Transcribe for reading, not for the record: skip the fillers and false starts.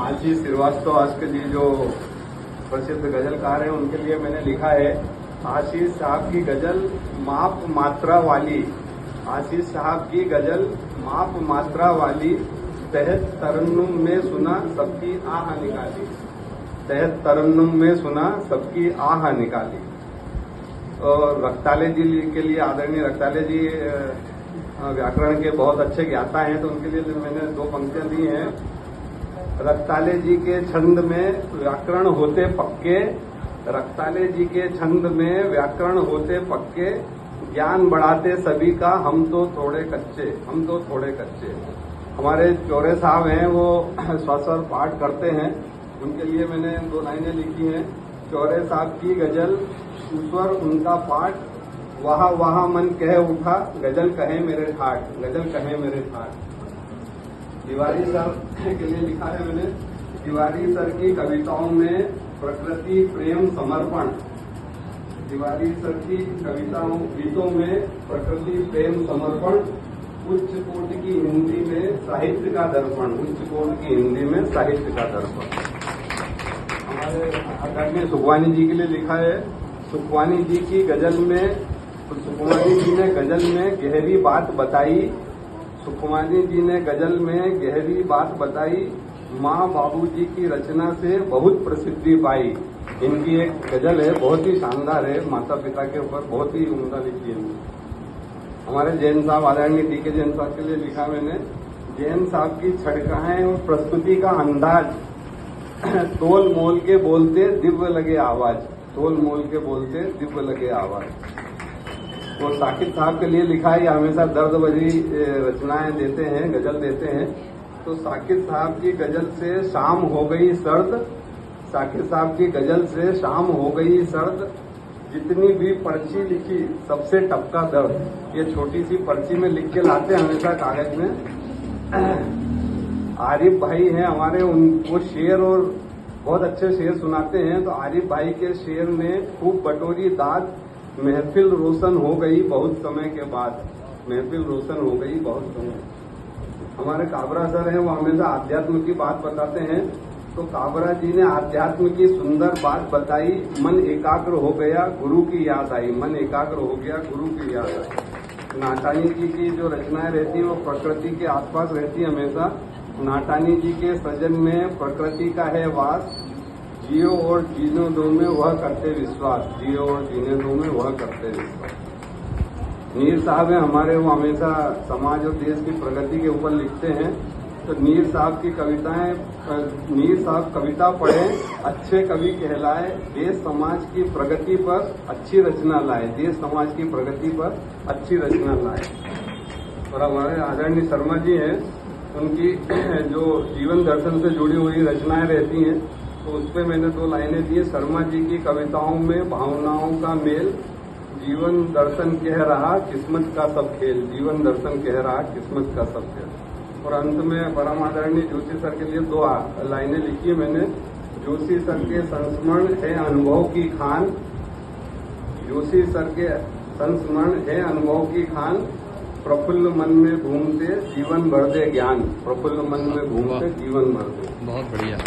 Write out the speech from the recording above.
आशीष श्रीवास्तव आज के लिए जो प्रसिद्ध गजलकार हैं उनके लिए मैंने लिखा है। आशीष साहब की गजल माप मात्रा वाली, आशीष साहब की गजल माप मात्रा वाली, तहत तरन्नुम में सुना सबकी आह निकाली, तहत तरन्नुम में सुना सबकी आह निकाली। और रक्ताले जी के लिए, आदरणीय रक्ताले जी व्याकरण के बहुत अच्छे ज्ञाता हैं, तो उनके लिए मैंने दो पंक्तियां दी हैं। रक्ताले जी के छंद में व्याकरण होते पक्के, रक्ताले जी के छंद में व्याकरण होते पक्के, ज्ञान बढ़ाते सभी का हम तो थोड़े कच्चे, हम तो थोड़े कच्चे। हमारे चौरे साहब हैं, वो स्वस्वर पाठ करते हैं, उनके लिए मैंने दो लाइनें लिखी हैं। चौरे साहब की गजल ईश्वर उनका पाठ, वहा वहा मन कह उठा, गजल कहे मेरे ठाठ, गजल कहे मेरे ठाठ। तिवारी सर के लिए लिखा है मैंने। तिवारी सर की कविताओं में प्रकृति प्रेम समर्पण, तिवारी सर की कविताओं गीतों में प्रकृति प्रेम समर्पण, उच्च कोटि की हिंदी में साहित्य का दर्पण, उच्च कोटि की हिंदी में साहित्य का दर्पण। हमारे आदरणीय सुखवानी जी के लिए लिखा है। सुखवानी जी की गजल में, सुखवानी जी ने गजल में गहरी बात बताई, सुखवानी जी ने गजल में गहरी बात बताई, माँ बाबूजी की रचना से बहुत प्रसिद्धि पाई। इनकी एक गजल है, बहुत ही शानदार है, माता पिता के ऊपर बहुत ही उम्दा लिखी है। हमारे जैन साहब, आदरणीय डी.के. जैन साहब के लिए लिखा मैंने। जैन साहब की छड़काएं और प्रस्तुति का अंदाज, तोल मोल के बोलते दिव्य लगे आवाज, तोल मोल के बोलते दिव्य लगे आवाज। और साकिब साहब के लिए लिखा है, हमेशा दर्द भरी रचनाएं देते हैं, गजल देते हैं। तो साकिब साहब की गजल से शाम हो गई सर्द, साकिब साहब की गजल से शाम हो गई सर्द, जितनी भी पर्ची लिखी सबसे टपका दर्द। ये छोटी सी पर्ची में लिख के लाते हैं हमेशा कागज में। आरिफ भाई हैं हमारे, उनको शेर और बहुत अच्छे शेर सुनाते हैं। तो आरिफ भाई के शेर ने खूब बटोरी दाद, महफिल रोशन हो गई बहुत समय के बाद, महफिल रोशन हो गई बहुत समय। हमारे काबरा सर हैं, वो हमेशा आध्यात्म की बात बताते हैं। तो काबरा जी ने आध्यात्म की सुंदर बात बताई, मन एकाग्र हो गया गुरु की याद आई, मन एकाग्र हो गया गुरु की याद आई। नाटानी जी की जो रचनाएं रहती हैं वो प्रकृति के आसपास रहती है हमेशा। नाटानी जी के सृजन में प्रकृति का है वास, जियो और जीने दो में वह करते विश्वास, जियो और जीने दो में वह करते विश्वास। नीर साहब हैं हमारे, वो हमेशा समाज और देश की प्रगति के ऊपर लिखते हैं। तो नीर साहब की कविताएं, नीर साहब कविता पढ़ें, अच्छे कवि कहलाए, देश समाज की प्रगति पर अच्छी रचना लाए, देश समाज की प्रगति पर अच्छी रचना लाए। और हमारे आदरणीय शर्मा जी हैं, उनकी जो जीवन दर्शन से जुड़ी हुई रचनाएं रहती हैं, तो उस पर मैंने दो लाइनें दी। शर्मा जी की कविताओं में भावनाओं का मेल, जीवन दर्शन कह रहा किस्मत का सब खेल, जीवन दर्शन कह रहा किस्मत का सब खेल। और अंत में परम आदरणीय जोशी सर के लिए दो लाइनें लिखी है मैंने। जोशी सर के संस्मरण है अनुभव की खान, जोशी सर के संस्मरण है अनुभव की खान, प्रफुल्ल मन में घूमते जीवन भर दे ज्ञान, प्रफुल्ल मन में घूमते जीवन भर दे। बहुत बढ़िया।